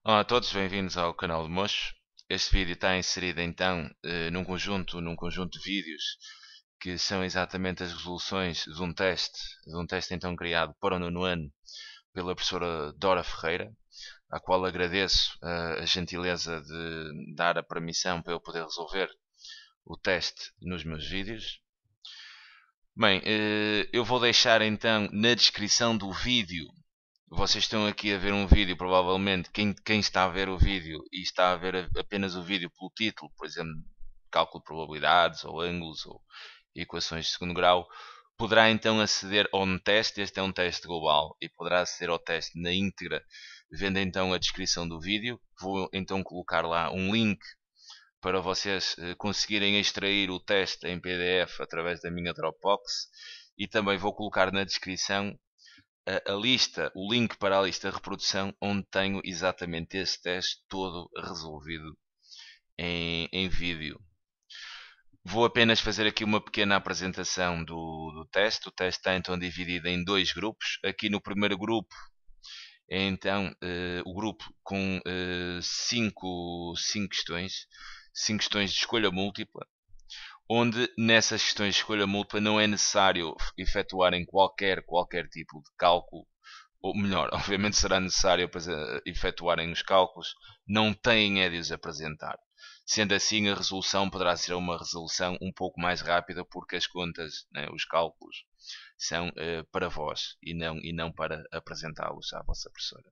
Olá a todos, bem-vindos ao canal do Mocho. Este vídeo está inserido então num conjunto de vídeos que são exatamente as resoluções de um teste então criado para o nono ano pela professora Dora Ferreira, à qual agradeço a gentileza de dar a permissão para eu poder resolver o teste nos meus vídeos. Bem, eu vou deixar então na descrição do vídeo. Vocês estão aqui a ver um vídeo, provavelmente, quem está a ver o vídeo e está a ver apenas o vídeo pelo título, por exemplo, cálculo de probabilidades, ou ângulos, ou equações de segundo grau, poderá então aceder ao teste. Este é um teste global e poderá aceder ao teste na íntegra, vendo então a descrição do vídeo. Vou então colocar lá um link para vocês conseguirem extrair o teste em PDF através da minha Dropbox, e também vou colocar na descrição a lista, o link para a lista de reprodução, onde tenho exatamente esse teste todo resolvido em vídeo. Vou apenas fazer aqui uma pequena apresentação do teste. O teste está então dividido em dois grupos. Aqui no primeiro grupo é então o grupo com 5 questões de escolha múltipla, onde nessas questões de escolha múltipla não é necessário efetuarem qualquer tipo de cálculo, ou melhor, obviamente será necessário efetuarem os cálculos, não têm é de os apresentar. Sendo assim, a resolução poderá ser uma resolução um pouco mais rápida, porque as contas, né, os cálculos, são para vós e não para apresentá-los à vossa professora.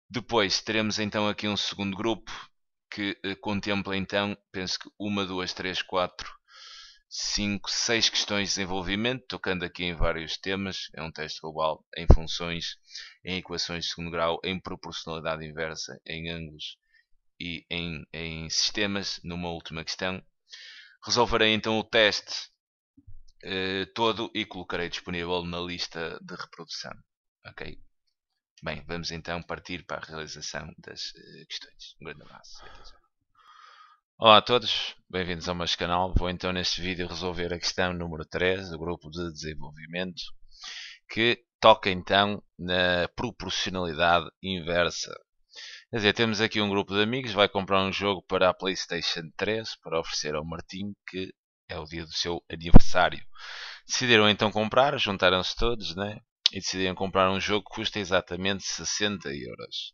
Depois teremos então aqui um segundo grupo que contempla então, penso que uma, duas, três, quatro, 5, 6 questões de desenvolvimento, tocando aqui em vários temas. É um teste global em funções, em equações de segundo grau, em proporcionalidade inversa, em ângulos e em sistemas, numa última questão. Resolverei então o teste todo e colocarei disponível na lista de reprodução. Ok? Bem, vamos então partir para a realização das questões. Um grande abraço e até já. Olá a todos, bem-vindos ao meu canal. Vou então neste vídeo resolver a questão número 3 do grupo de desenvolvimento, que toca então na proporcionalidade inversa. Quer dizer, temos aqui um grupo de amigos, vai comprar um jogo para a PlayStation 3 para oferecer ao Martim, que é o dia do seu aniversário. Decidiram então comprar, juntaram-se todos, né? E decidiram comprar um jogo que custa exatamente 60 euros.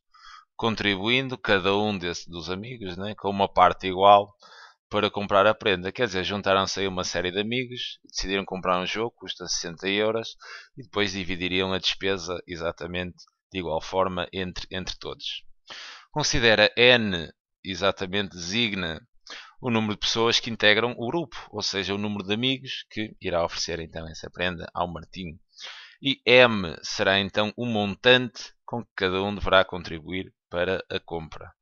Contribuindo cada um dos amigos, né, com uma parte igual para comprar a prenda. Quer dizer, juntaram-se aí uma série de amigos, decidiram comprar um jogo, custa 60 euros, e depois dividiriam a despesa exatamente de igual forma entre todos. Considera N exatamente designa o número de pessoas que integram o grupo, ou seja, o número de amigos que irá oferecer então essa prenda ao Martinho. E M será então o montante com que cada um deverá contribuir para a compra.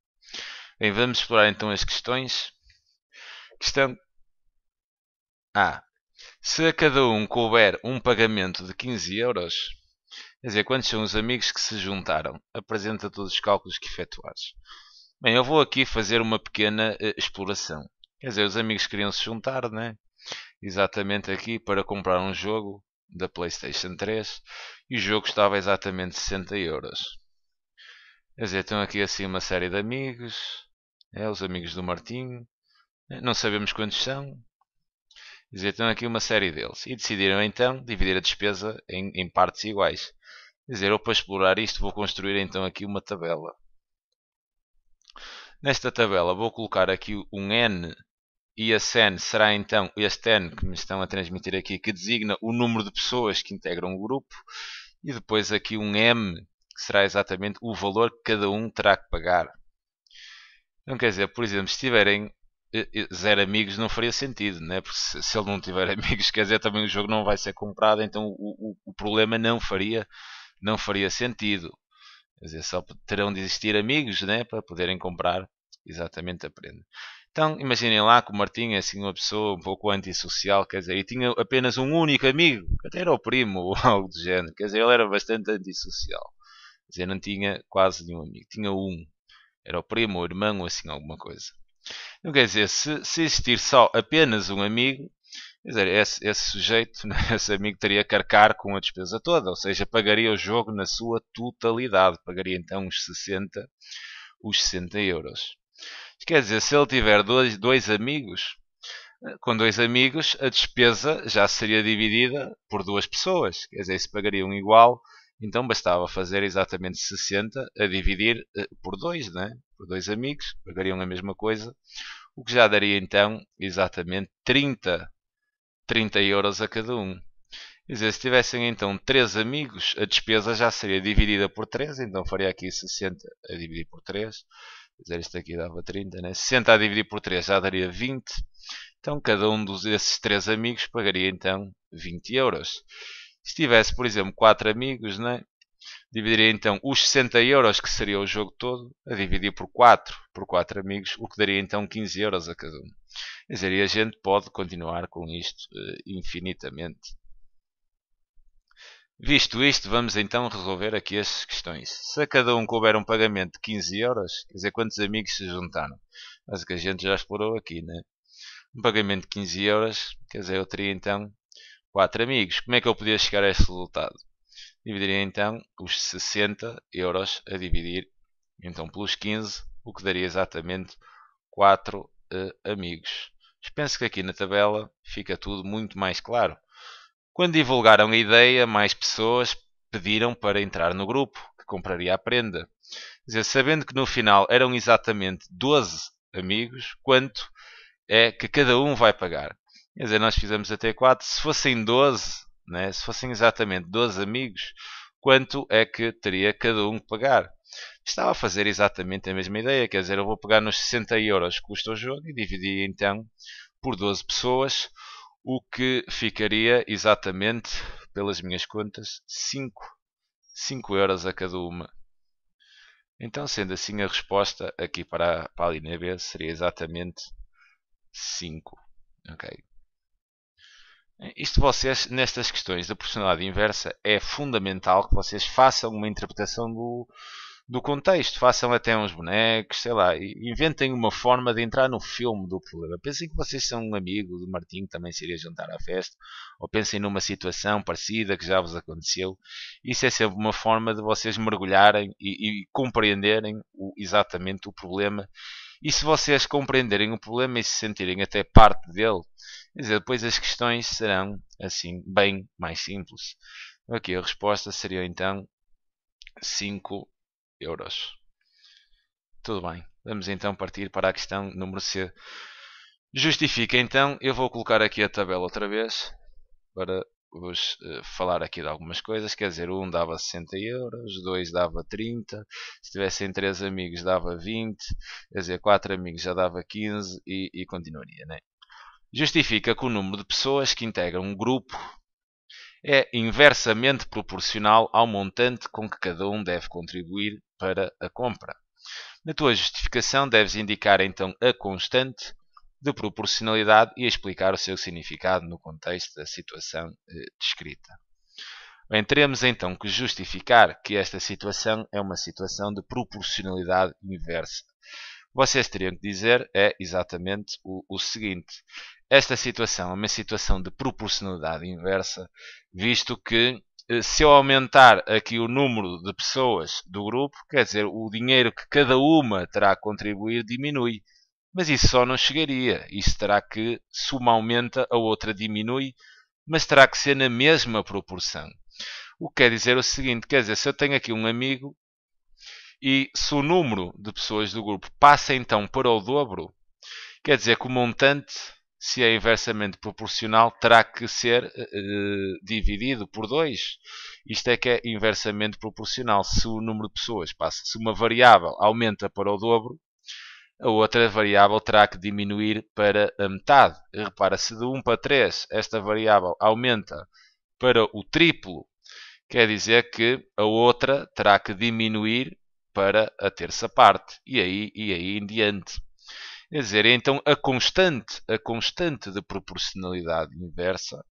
Bem, vamos explorar então as questões. Questão A. Se a cada um couber um pagamento de 15 euros, quer dizer, quantos são os amigos que se juntaram? Apresenta todos os cálculos que efetuares. Bem, eu vou aqui fazer uma pequena exploração. Quer dizer, os amigos queriam se juntar, né? Exatamente aqui para comprar um jogo da PlayStation 3 e o jogo estava exatamente 60 euros. Quer dizer, estão aqui assim uma série de amigos, os amigos do Martinho, não sabemos quantos são. Quer dizer, estão aqui uma série deles e decidiram então dividir a despesa em partes iguais. Quer dizer, eu para explorar isto vou construir então aqui uma tabela. Nesta tabela vou colocar aqui um N, e esse N será então este N que me estão a transmitir aqui, que designa o número de pessoas que integram o grupo, e depois aqui um M, que será exatamente o valor que cada um terá que pagar. Então quer dizer, por exemplo, se tiverem 0 amigos não faria sentido, né? Porque se ele não tiver amigos, quer dizer, também o jogo não vai ser comprado, então o problema não faria sentido. Quer dizer, só terão de existir amigos, né, para poderem comprar exatamente a prenda. Então, imaginem lá que o Martinho é assim uma pessoa um pouco antissocial, quer dizer, e tinha apenas um único amigo, que até era o primo ou algo do género, quer dizer, ele era bastante antissocial. Quer dizer, não tinha quase nenhum amigo, tinha um, era o primo ou irmão ou assim alguma coisa. Então, quer dizer, se existir só apenas um amigo, quer dizer, esse sujeito, esse amigo teria que arcar com a despesa toda, ou seja, pagaria o jogo na sua totalidade, pagaria então uns 60, os 60 euros. Quer dizer, se ele tiver dois amigos, com dois amigos, a despesa já seria dividida por duas pessoas. Quer dizer, se pagariam igual, então bastava fazer exatamente 60 a dividir por dois, né? Por dois amigos, pagariam a mesma coisa, o que já daria então exatamente 30 euros a cada um. Quer dizer, se tivessem então 3 amigos, a despesa já seria dividida por 3, então faria aqui 60 a dividir por 3. Quer dizer, isto aqui dava 30, né? 60 a dividir por 3 já daria 20. Então, cada um desses 3 amigos pagaria então 20 euros. Se tivesse, por exemplo, 4 amigos, né? Dividiria então os 60 euros, que seria o jogo todo, a dividir por 4 amigos, o que daria então 15 euros a cada um. Quer dizer, e a gente pode continuar com isto infinitamente. Visto isto, vamos então resolver aqui as questões. Se a cada um couber um pagamento de 15 euros, quer dizer, quantos amigos se juntaram? Mas que a gente já explorou aqui, né? Um pagamento de 15 euros, quer dizer, eu teria então 4 amigos. Como é que eu podia chegar a esse resultado? Dividiria então os 60 euros a dividir então pelos 15, o que daria exatamente 4 amigos. Mas penso que aqui na tabela fica tudo muito mais claro. Quando divulgaram a ideia, mais pessoas pediram para entrar no grupo, que compraria a prenda. Quer dizer, sabendo que no final eram exatamente 12 amigos, quanto é que cada um vai pagar? Quer dizer, nós fizemos até 4. Se fossem 12, né? Se fossem exatamente 12 amigos, quanto é que teria cada um que pagar? Estava a fazer exatamente a mesma ideia, quer dizer, eu vou pegar nos 60 euros que custa o jogo e dividir então por 12 pessoas, o que ficaria exatamente, pelas minhas contas, 5 euros a cada uma. Então, sendo assim, a resposta aqui para a linha B seria exatamente 5. Ok. Isto vocês, nestas questões da proporcionalidade inversa, é fundamental que vocês façam uma interpretação do contexto. Façam até uns bonecos, sei lá, e inventem uma forma de entrar no filme do problema. Pensem que vocês são um amigo do Martim, que também se iria juntar à festa, ou pensem numa situação parecida que já vos aconteceu. Isso é sempre uma forma de vocês mergulharem e compreenderem exatamente o problema. E se vocês compreenderem o problema e se sentirem até parte dele, quer dizer, depois as questões serão assim bem mais simples. Aqui a resposta seria então 5 euros. Tudo bem. Vamos então partir para a questão número C. Justifica então, eu vou colocar aqui a tabela outra vez para vos falar aqui de algumas coisas. Quer dizer, 1 dava 60 euros, 2 dava 30, se tivessem 3 amigos dava 20, quer dizer, 4 amigos já dava 15 e continuaria, né? Justifica que o número de pessoas que integram um grupo é inversamente proporcional ao montante com que cada um deve contribuir para a compra. Na tua justificação, deves indicar então a constante de proporcionalidade e explicar o seu significado no contexto da situação descrita. Bem, teremos então que justificar que esta situação é uma situação de proporcionalidade inversa. Vocês teriam que dizer exatamente o seguinte. Esta situação é uma situação de proporcionalidade inversa, visto que se eu aumentar aqui o número de pessoas do grupo, quer dizer, o dinheiro que cada uma terá a contribuir diminui. Mas isso só não chegaria. Isso terá que, se uma aumenta, a outra diminui, mas terá que ser na mesma proporção. O que quer dizer o seguinte, quer dizer, se eu tenho aqui um amigo e se o número de pessoas do grupo passa então para o dobro, quer dizer que o montante, se é inversamente proporcional, terá que ser dividido por 2. Isto é que é inversamente proporcional. Se o número de pessoas passa, se uma variável aumenta para o dobro, a outra variável terá que diminuir para a metade. Repara, se de 1 para 3 esta variável aumenta para o triplo, quer dizer que a outra terá que diminuir para a terça parte. E aí em diante. Quer dizer, então a constante de proporcionalidade inversa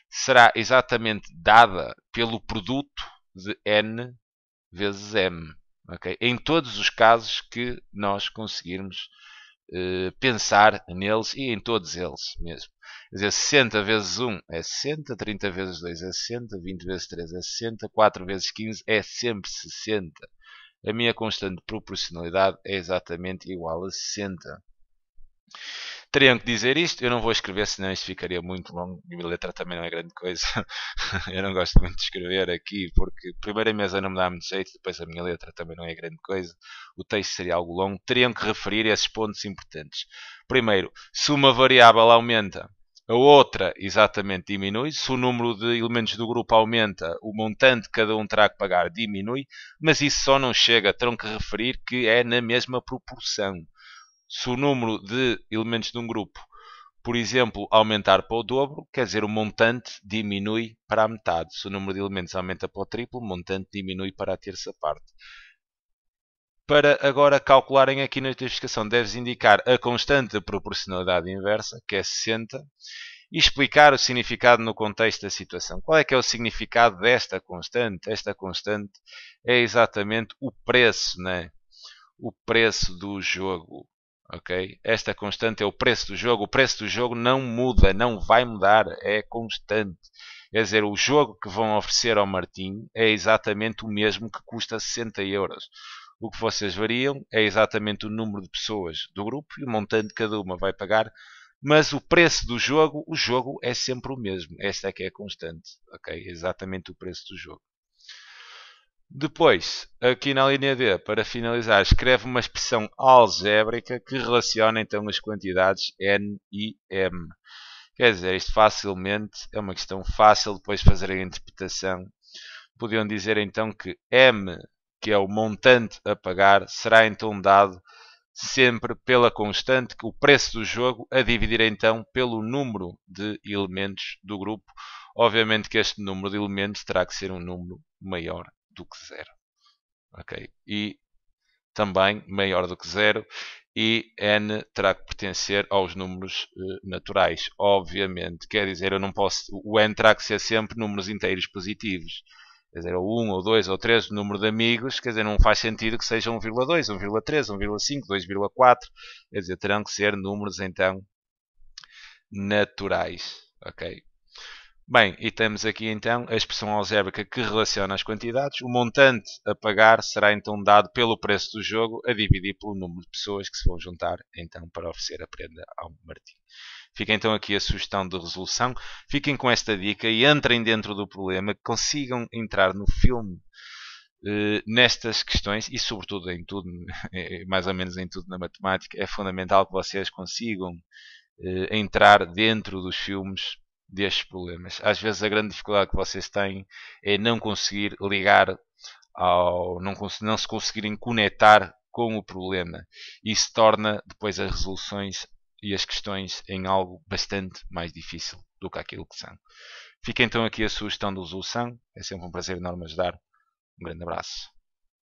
será exatamente dada pelo produto de n vezes m. Okay? Em todos os casos que nós conseguirmos pensar neles e em todos eles mesmo. Quer dizer, 60 vezes 1 é 60, 30 vezes 2 é 60, 20 vezes 3 é 60, 4 vezes 15 é sempre 60. a minha constante de proporcionalidade é exatamente igual a 60. Teriam que dizer isto, eu não vou escrever, senão isto ficaria muito longo. A minha letra também não é grande coisa. Eu não gosto muito de escrever aqui, porque primeiro a mesa não me dá muito jeito, depois a minha letra também não é grande coisa. O texto seria algo longo. Teriam que referir esses pontos importantes. Primeiro, se uma variável aumenta, a outra exatamente diminui. Se o número de elementos do grupo aumenta, o montante que cada um terá que pagar diminui. Mas isso só não chega. Terão que referir que é na mesma proporção. Se o número de elementos de um grupo, por exemplo, aumentar para o dobro, quer dizer, o montante diminui para a metade. Se o número de elementos aumenta para o triplo, o montante diminui para a terça parte. Para agora calcularem aqui na identificação, deves indicar a constante de proporcionalidade inversa, que é 60, e explicar o significado no contexto da situação. Qual é que é o significado desta constante? Esta constante é exatamente o preço, né? O preço do jogo. Ok? Esta constante é o preço do jogo. O preço do jogo não muda, não vai mudar, é constante. Quer dizer, o jogo que vão oferecer ao Martim é exatamente o mesmo que custa 60 euros. O que vocês variam é exatamente o número de pessoas do grupo e o montante que cada uma vai pagar, mas o preço do jogo, o jogo é sempre o mesmo. Esta é que é a constante. Ok? Exatamente o preço do jogo. Depois, aqui na linha D, para finalizar, escreve uma expressão algébrica que relaciona então as quantidades n e m. Quer dizer, isto facilmente é uma questão fácil depois de fazer a interpretação. Podiam dizer então que m, que é o montante a pagar, será então dado sempre pela constante, que o preço do jogo, a dividir então pelo número de elementos do grupo. Obviamente que este número de elementos terá que ser um número maior do que zero. Ok? E também maior do que zero. E n terá que pertencer aos números naturais. Obviamente, quer dizer, eu não posso. O n terá que ser sempre números inteiros positivos. Quer dizer, ou 1, ou 2, ou 3, o número de amigos, quer dizer, não faz sentido que seja 1,2, 1,3, 1,5, 2,4. Quer dizer, terão que ser números então naturais. Ok? Bem, e temos aqui então a expressão algébrica que relaciona as quantidades. O montante a pagar será então dado pelo preço do jogo a dividir pelo número de pessoas que se vão juntar então para oferecer a prenda ao Martim. Fica então aqui a sugestão de resolução. Fiquem com esta dica e entrem dentro do problema, consigam entrar no filme nestas questões e sobretudo em tudo, mais ou menos em tudo na matemática. É fundamental que vocês consigam entrar dentro dos filmes destes problemas. Às vezes a grande dificuldade que vocês têm é não conseguir ligar não se conseguirem conectar com o problema. Isso torna depois as resoluções e as questões em algo bastante mais difícil do que aquilo que são. Fica então aqui a sugestão de resolução. É sempre um prazer enorme ajudar. Um grande abraço.